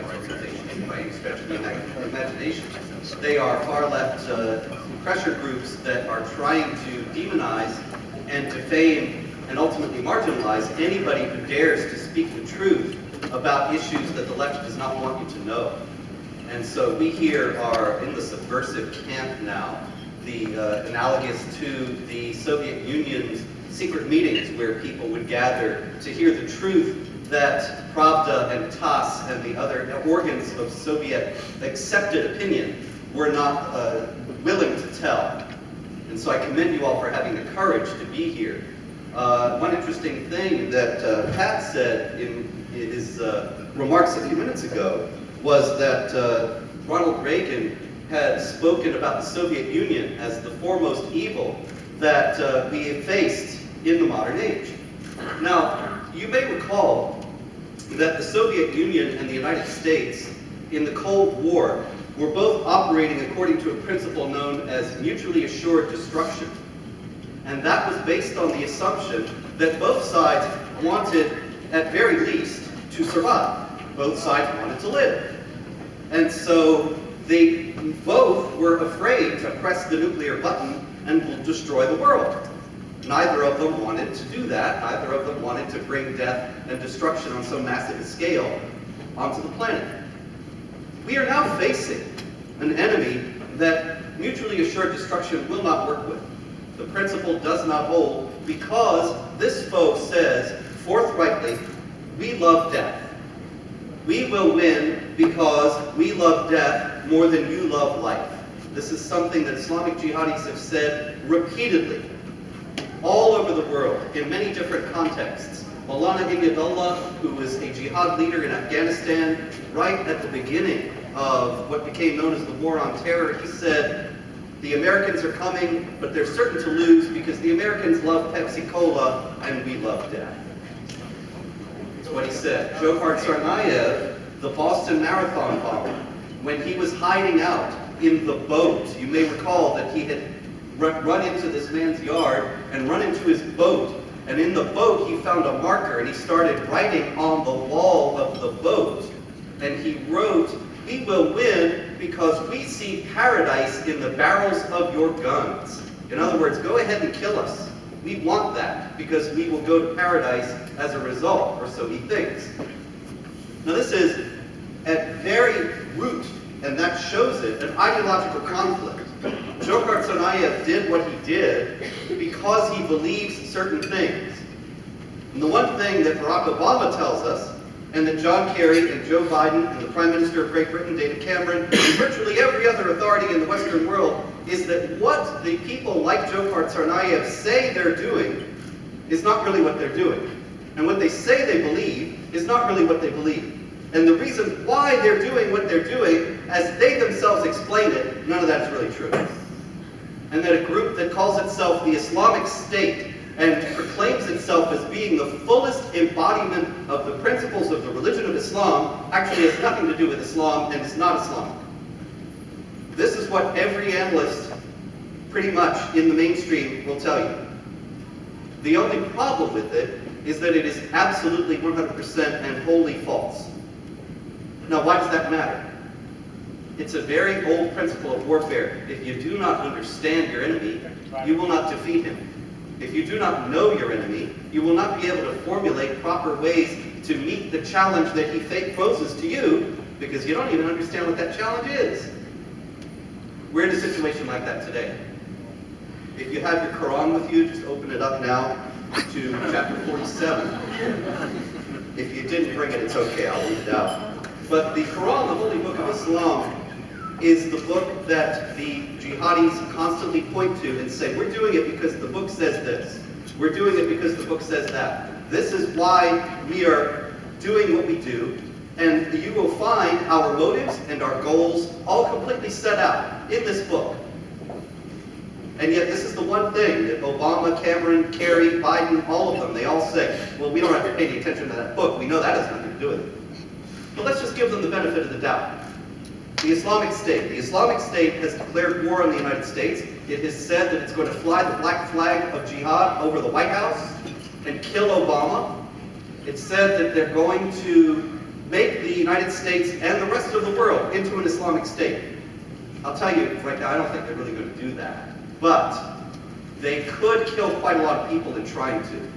rights organizations by any stretch of the imagination. They are far-left pressure groups that are trying to demonize and defame and ultimately marginalize anybody who dares to speak the truth about issues that the left does not want you to know. And so we here are in the subversive camp now, the analogous to the Soviet Union's secret meetings where people would gather to hear the truth that Pravda and TASS and the other organs of Soviet accepted opinion were not willing to tell. And so I commend you all for having the courage to be here. One interesting thing that Pat said in his remarks a few minutes ago was that Ronald Reagan had spoken about the Soviet Union as the foremost evil that we have faced in the modern age. Now, you may recall that the Soviet Union and the United States in the Cold War were both operating according to a principle known as mutually assured destruction. And that was based on the assumption that both sides wanted, at very least, to survive. Both sides wanted to live. And so they both were afraid to press the nuclear button and destroy the world. Neither of them wanted to do that. Neither of them wanted to bring death and destruction on so massive a scale onto the planet. We are now facing an enemy that mutually assured destruction will not work with. The principle does not hold because this foe says forthrightly, we love death. We will win because we love death more than you love life. This is something that Islamic jihadis have said repeatedly, all over the world, in many different contexts. Maulana Iyadullah, who was a jihad leader in Afghanistan, right at the beginning of what became known as the War on Terror, he said, the Americans are coming, but they're certain to lose because the Americans love Pepsi Cola and we love death. That's what he said. Dzhokhar Tsarnaev, the Boston Marathon bomber, when he was hiding out in the boat, you may recall that he had run into this man's yard and run into his boat. And in the boat, he found a marker and he started writing on the wall of the boat. And he wrote, we will win because we see paradise in the barrels of your guns. In other words, go ahead and kill us. We want that because we will go to paradise as a result, or so he thinks. Now this is at very root, and that shows it, an ideological conflict. Dzhokhar Tsarnaev did what he did because he believes certain things. And the one thing that Barack Obama tells us, and that John Kerry and Joe Biden and the Prime Minister of Great Britain, David Cameron, and virtually every other authority in the Western world, is that what the people like Dzhokhar Tsarnaev say they're doing is not really what they're doing. And what they say they believe is not really what they believe. And the reason why they're doing what they're doing, as they themselves explain it, none of that is really true. And that a group that calls itself the Islamic State and proclaims itself as being the fullest embodiment of the principles of the religion of Islam actually has nothing to do with Islam and is not Islamic. This is what every analyst pretty much in the mainstream will tell you. The only problem with it is that it is absolutely 100% and wholly false. Now, why does that matter? It's a very old principle of warfare. If you do not understand your enemy, you will not defeat him. If you do not know your enemy, you will not be able to formulate proper ways to meet the challenge that he poses to you because you don't even understand what that challenge is. We're in a situation like that today. If you have your Quran with you, just open it up now to chapter 47. If you didn't bring it, it's okay, I'll leave it out. But the Quran, the Holy Book of Islam, is the book that the jihadis constantly point to and say, we're doing it because the book says this. We're doing it because the book says that. This is why we are doing what we do. And you will find our motives and our goals all completely set out in this book. And yet this is the one thing that Obama, Cameron, Kerry, Biden, all of them, they all say, well, we don't have to pay any attention to that book. We know that has nothing to do with it. But let's just give them the benefit of the doubt. The Islamic State. The Islamic State has declared war on the United States. It has said that it's going to fly the black flag of jihad over the White House and kill Obama. It said that they're going to make the United States and the rest of the world into an Islamic state. I'll tell you right now, I don't think they're really going to do that. But they could kill quite a lot of people in trying to.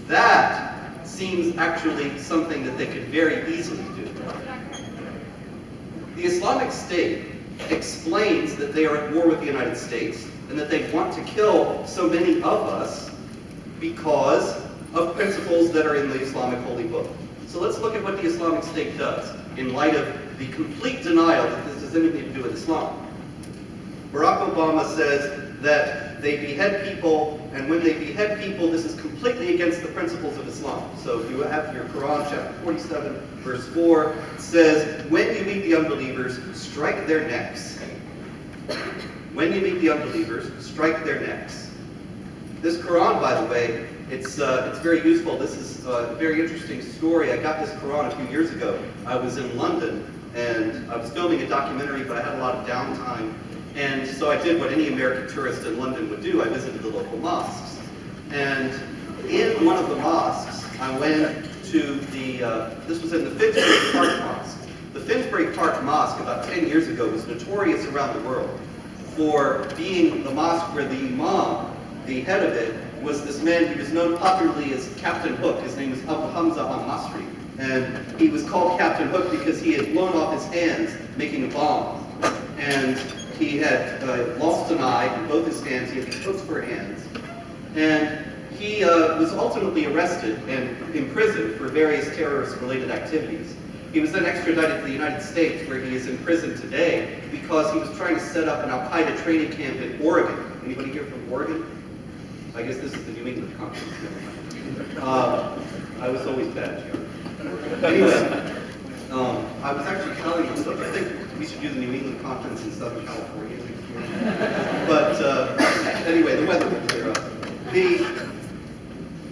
That seems actually something that they could very easily do. The Islamic State explains that they are at war with the United States and that they want to kill so many of us because of principles that are in the Islamic Holy Book. So let's look at what the Islamic State does in light of the complete denial that this has anything to do with Islam. Barack Obama says that they behead people, and when they behead people, this is completely against the principles of Islam. So if you have your Quran, chapter 47, verse 4, it says, when you meet the unbelievers, strike their necks. When you meet the unbelievers, strike their necks. This Quran, by the way, it's very useful. This is a very interesting story. I got this Quran a few years ago. I was in London, and I was filming a documentary, but I had a lot of downtime. And so I did what any American tourist in London would do. I visited the local mosques. And in one of the mosques, I went to this was in the Finsbury Park Mosque. The Finsbury Park Mosque, about 10 years ago, was notorious around the world for being the mosque where the imam, the head of it, was this man. He was known popularly as Captain Hook. His name was Abu Hamza al-Masri. And he was called Captain Hook because he had blown off his hands making a bomb. And he had lost an eye in both his hands. He had these hooks for hands. And he was ultimately arrested and imprisoned for various terrorist-related activities. He was then extradited to the United States, where he is in prison today, because he was trying to set up an Al-Qaeda training camp in Oregon. Anybody here from Oregon? I guess this is the New England conference. I was always bad, Joe. Anyway, I was actually telling them, don't you think we should do the New England conference in Southern California? But anyway, the weather will clear up. The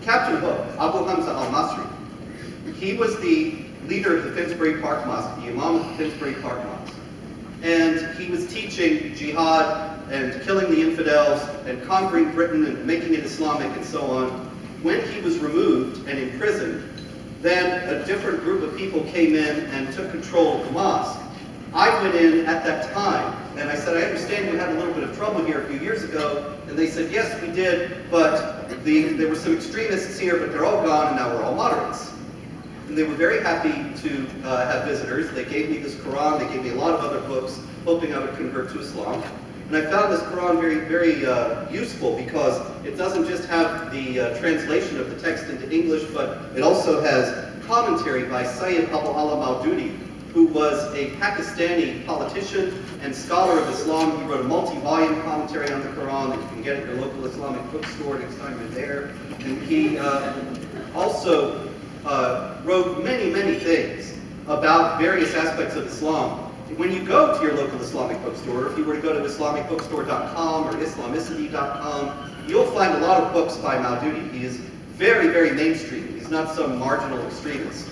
Captain Hook, Abu Hamza al-Masri, he was the leader of the Finsbury Park Mosque, the imam of the Finsbury Park Mosque. And he was teaching jihad and killing the infidels and conquering Britain and making it Islamic and so on. When he was removed and imprisoned, then a different group of people came in and took control of the mosque. I went in at that time and I said, I understand you had a little bit of trouble here a few years ago. And they said, yes, we did, but there were some extremists here, but they're all gone and now we're all moderates. And they were very happy to have visitors. They gave me this Quran, they gave me a lot of other books, hoping I would convert to Islam. And I found this Quran very, very useful because it doesn't just have the translation of the text into English, but it also has commentary by Sayyid Abu Ala Maududi, who was a Pakistani politician and scholar of Islam. He wrote a multi-volume commentary on the Quran that you can get at your local Islamic bookstore next time you're there. And he also wrote many, many things about various aspects of Islam. When you go to your local Islamic bookstore, if you were to go to islamicbookstore.com or islamicity.com, you'll find a lot of books by Maududi. He is very, very mainstream. He's not some marginal extremist.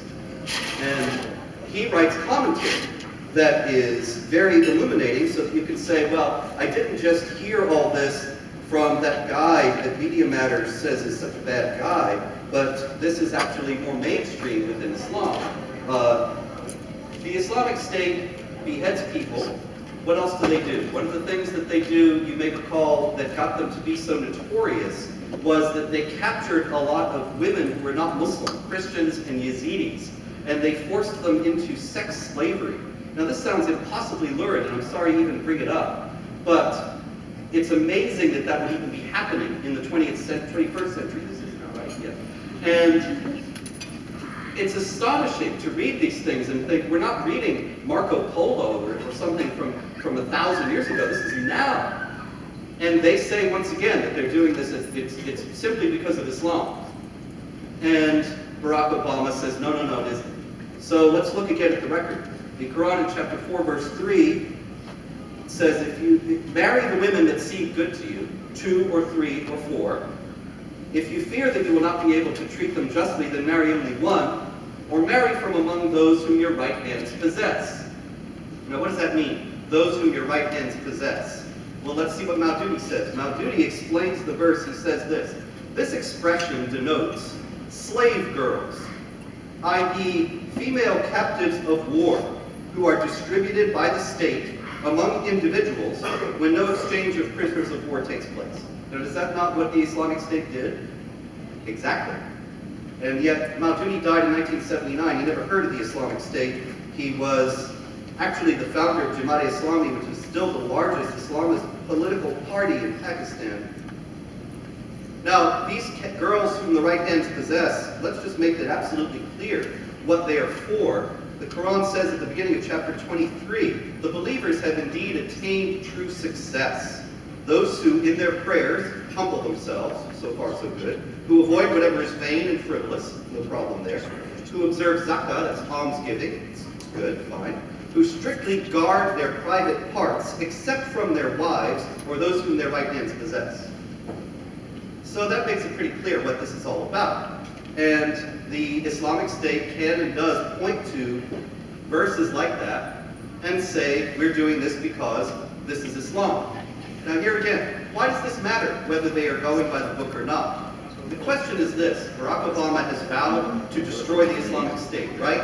And he writes commentary that is very illuminating so that you can say, well, I didn't just hear all this from that guy that Media Matters says is such a bad guy, but this is actually more mainstream within Islam. The Islamic State beheads people. What else do they do? One of the things that they do, you may recall, that got them to be so notorious was that they captured a lot of women who were not Muslim, Christians and Yazidis, and they forced them into sex slavery. Now this sounds impossibly lurid, and I'm sorry to even bring it up, but it's amazing that that would even be happening in the 21st century. This is now right, yeah. And it's astonishing to read these things and think we're not reading Marco Polo or something from 1,000 years ago. This is now. And they say once again that they're doing this, it's simply because of Islam. And Barack Obama says, no, no, no, it isn't. So let's look again at the record. The Quran in chapter 4, verse 3 says, if you marry the women that seem good to you, 2 or 3 or 4, if you fear that you will not be able to treat them justly, then marry only one, or marry from among those whom your right hands possess. Now what does that mean? Those whom your right hands possess. Well, let's see what Maududi says. Maududi explains the verse. He says this expression denotes slave girls. i.e. female captives of war, who are distributed by the state among individuals when no exchange of prisoners of war takes place. Now, is that not what the Islamic State did? Exactly. And yet, Maududi died in 1979. He never heard of the Islamic State. He was actually the founder of Jamaat-e-Islami, which is still the largest Islamist political party in Pakistan. Now, these girls whom the right hands possess, let's just make it absolutely clear what they are for. The Quran says at the beginning of chapter 23, the believers have indeed attained true success. Those who, in their prayers, humble themselves, so far so good, who avoid whatever is vain and frivolous, no problem there, who observe zakah, that's almsgiving, it's good, fine, who strictly guard their private parts, except from their wives or those whom their right hands possess. So that makes it pretty clear what this is all about. And the Islamic State can and does point to verses like that and say, we're doing this because this is Islam. Now here again, why does this matter whether they are going by the book or not? The question is this: Barack Obama has vowed to destroy the Islamic State, right?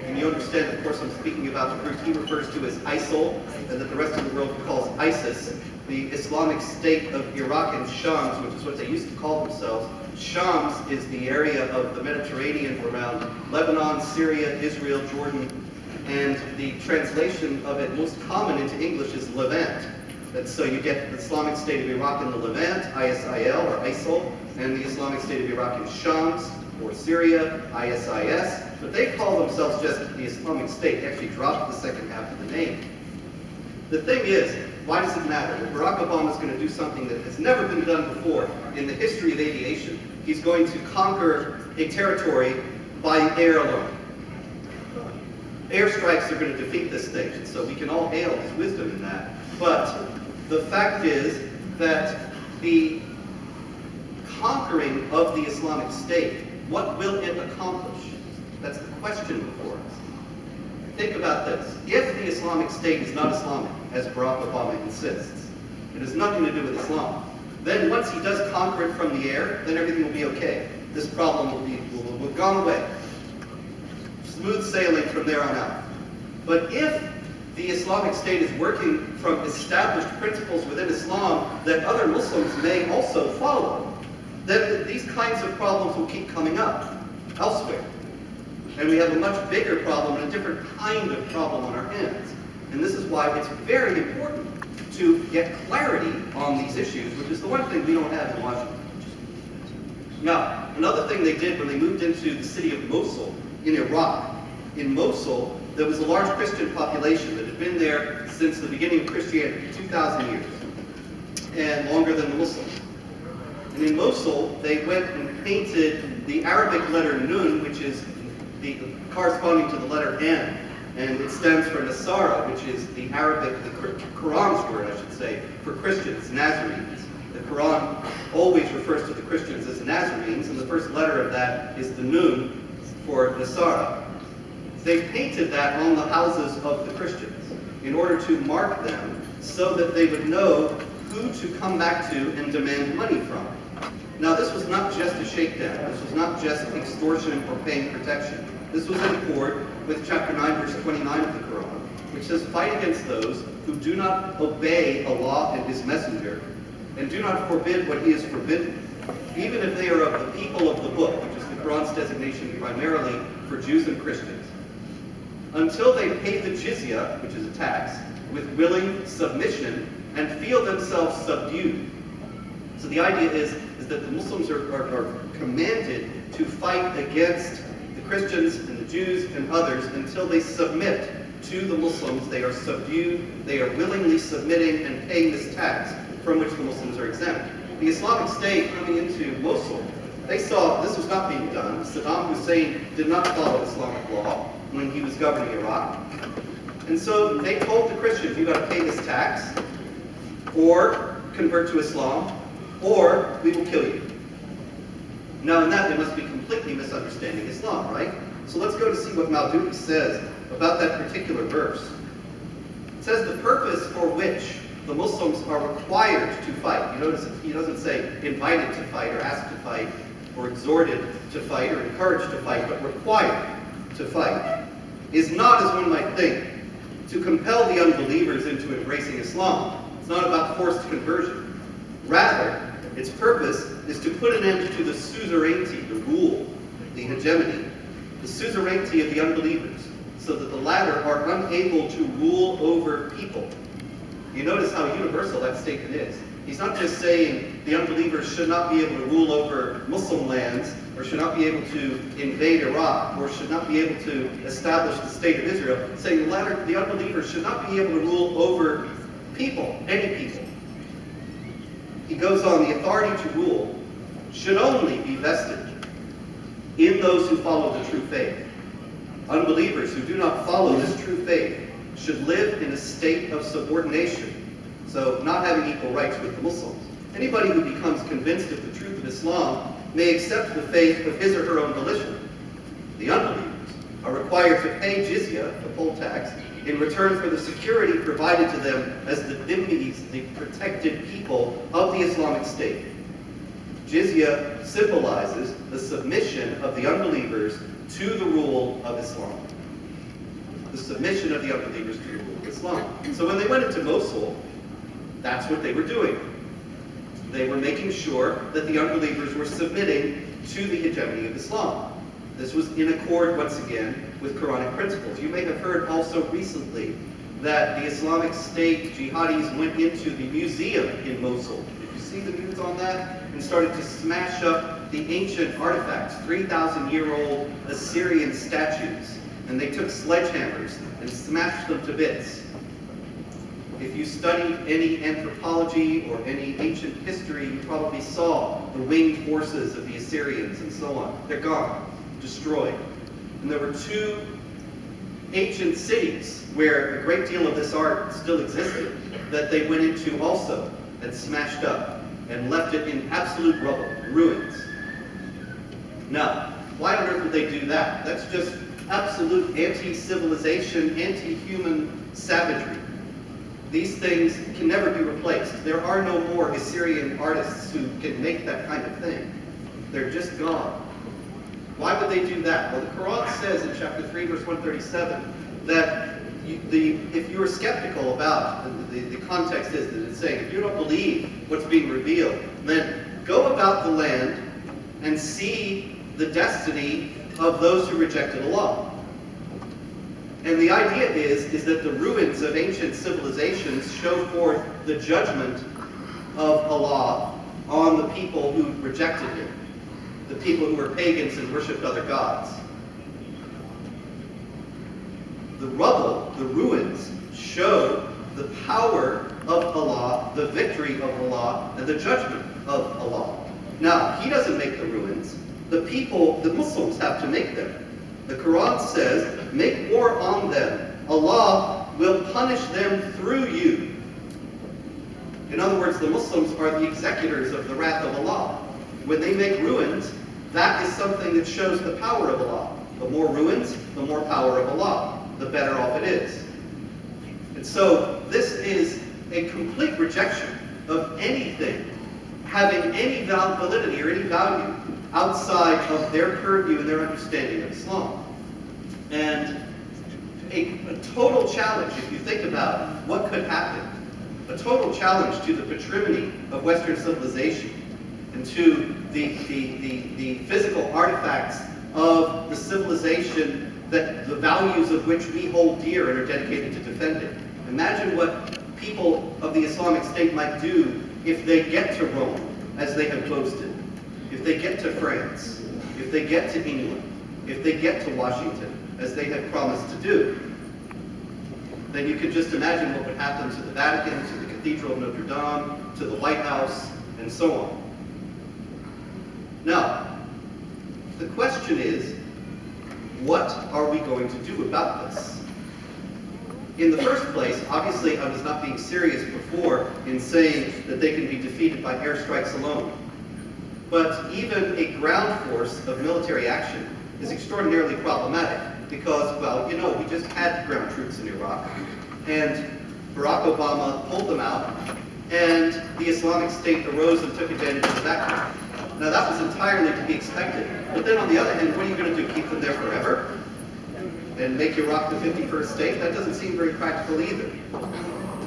And you understand, of course, I'm speaking about the group he refers to as ISIL, and that the rest of the world calls ISIS, the Islamic State of Iraq and Shams, which is what they used to call themselves. Shams is the area of the Mediterranean around Lebanon, Syria, Israel, Jordan, and the translation of it most common into English is Levant. And so you get the Islamic State of Iraq in the Levant, ISIL or ISIL, and the Islamic State of Iraq in Shams or Syria, ISIS. But they call themselves just the Islamic State. They actually dropped the second half of the name. The thing is, why does it matter? If Barack Obama is going to do something that has never been done before in the history of aviation, he's going to conquer a territory by air alone. Airstrikes are going to defeat this thing, and so we can all hail his wisdom in that. But the fact is that the conquering of the Islamic State, what will it accomplish? That's the question before us. Think about this. If the Islamic State is not Islamic, as Barack Obama insists, it has nothing to do with Islam, then once he does conquer it from the air, then everything will be okay. This problem will have gone away. Smooth sailing from there on out. But if the Islamic State is working from established principles within Islam that other Muslims may also follow, then these kinds of problems will keep coming up elsewhere. And we have a much bigger problem and a different kind of problem on our hands. And this is why it's very important to get clarity on these issues, which is the one thing we don't have in Washington. Now, another thing they did when they moved into the city of Mosul in Iraq, in Mosul, there was a large Christian population that had been there since the beginning of Christianity, 2,000 years, and longer than the Muslims. And in Mosul, they went and painted the Arabic letter Nun, which is corresponding to the letter N, and it stands for Nasara, which is the Arabic, the Quran's word, I should say, for Christians, Nazarenes. The Quran always refers to the Christians as Nazarenes, and the first letter of that is the Nun for Nasara. They painted that on the houses of the Christians in order to mark them so that they would know who to come back to and demand money from. Now, this was not just a shakedown. This was not just extortion or paying protection. This was in accord with chapter 9, verse 29 of the Quran, which says, fight against those who do not obey Allah and His Messenger, and do not forbid what He has forbidden, even if they are of the people of the book, which is the Quran's designation primarily for Jews and Christians, until they pay the jizya, which is a tax, with willing submission and feel themselves subdued. So the idea is that the Muslims are commanded to fight against the Christians and the Jews and others until they submit to the Muslims. They are subdued, they are willingly submitting and paying this tax from which the Muslims are exempt. The Islamic State coming into Mosul, they saw this was not being done. Saddam Hussein did not follow Islamic law when he was governing Iraq. And so they told the Christians, you've got to pay this tax, or convert to Islam, or we will kill you. Now in that they must be completely misunderstanding Islam, right? So let's go to see what Maududi says about that particular verse. It says the purpose for which the Muslims are required to fight. You notice he doesn't say invited to fight or asked to fight or exhorted to fight or encouraged to fight, but required. to fight is not, as one might think, to compel the unbelievers into embracing Islam. It's not about forced conversion. Rather, its purpose is to put an end to the suzerainty, the rule, the hegemony, the suzerainty of the unbelievers, so that the latter are unable to rule over people. You notice how universal that statement is. He's not just saying the unbelievers should not be able to rule over Muslim lands, or should not be able to invade Iraq, or should not be able to establish the state of Israel. He's saying the unbelievers should not be able to rule over people, any people. He goes on, the authority to rule should only be vested in those who follow the true faith. Unbelievers who do not follow this true faith should live in a state of subordination, so not having equal rights with the Muslims. Anybody who becomes convinced of the truth of Islam may accept the faith of his or her own volition. The unbelievers are required to pay jizya, the poll tax, in return for the security provided to them as the dhimmis, the protected people of the Islamic State. Jizya symbolizes the submission of the unbelievers to the rule of Islam. The submission of the unbelievers to the rule of Islam. So when they went into Mosul, that's what they were doing. They were making sure that the unbelievers were submitting to the hegemony of Islam. This was in accord, once again, with Quranic principles. You may have heard also recently that the Islamic State jihadis went into the museum in Mosul. Did you see the news on that? And started to smash up the ancient artifacts, 3,000-year-old Assyrian statues. And they took sledgehammers and smashed them to bits. If you studied any anthropology or any ancient history, you probably saw the winged horses of the Assyrians and so on. They're gone, destroyed. And there were two ancient cities where a great deal of this art still existed that they went into also and smashed up and left it in absolute rubble, ruins. Now, why on earth would they do that? That's just absolute anti-civilization, anti-human savagery. These things can never be replaced. There are no more Assyrian artists who can make that kind of thing. They're just gone. Why would they do that? Well, the Quran says in chapter 3, verse 137, that if you are skeptical about, the context is that it's saying, if you don't believe what's being revealed, then go about the land and see the destiny of those who rejected Allah. And the idea is that the ruins of ancient civilizations show forth the judgment of Allah on the people who rejected Him, the people who were pagans and worshipped other gods. The rubble, the ruins, show the power of Allah, the victory of Allah, and the judgment of Allah. Now, He doesn't make the ruins. The people, the Muslims, have to make them. The Quran says, make war on them. Allah will punish them through you. In other words, the Muslims are the executors of the wrath of Allah. When they make ruins, that is something that shows the power of Allah. The more ruins, the more power of Allah, the better off it is. And so this is a complete rejection of anything having any validity or any value outside of their purview and their understanding of Islam. And a total challenge, if you think about what could happen, a total challenge to the patrimony of Western civilization and to the physical artifacts of the civilization that the values of which we hold dear and are dedicated to defending. Imagine what people of the Islamic State might do if they get to Rome, as they have boasted, if they get to France, if they get to England, if they get to Washington, as they have promised to do. Then you can just imagine what would happen to the Vatican, to the Cathedral of Notre Dame, to the White House, and so on. Now, the question is, what are we going to do about this? In the first place, obviously I was not being serious before in saying that they can be defeated by airstrikes alone. But even a ground force of military action is extraordinarily problematic because, well, you know, we just had ground troops in Iraq, and Barack Obama pulled them out, and the Islamic State arose and took advantage of that. Now, that was entirely to be expected. But then on the other hand, what are you going to do, keep them there forever? and make Iraq the 51st state, that doesn't seem very practical either.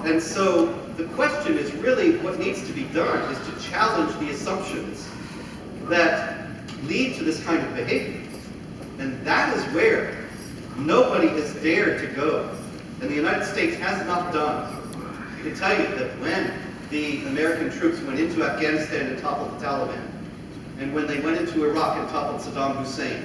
And so the question is really what needs to be done is to challenge the assumptions that lead to this kind of behavior. And that is where nobody has dared to go, and the United States has not done. I can tell you that when the American troops went into Afghanistan and toppled the Taliban, and when they went into Iraq and toppled Saddam Hussein,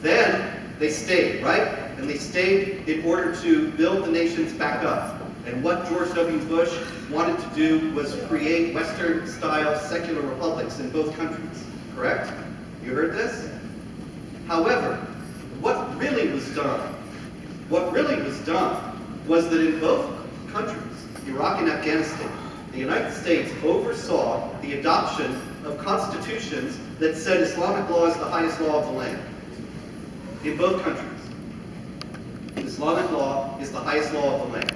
then they stayed, right? And they stayed in order to build the nations back up. And what George W. Bush wanted to do was create Western-style secular republics in both countries, correct? You heard this? However, what really was done was that in both countries, Iraq and Afghanistan, the United States oversaw the adoption of constitutions that said Islamic law is the highest law of the land. In both countries, Islamic law is the highest law of the land.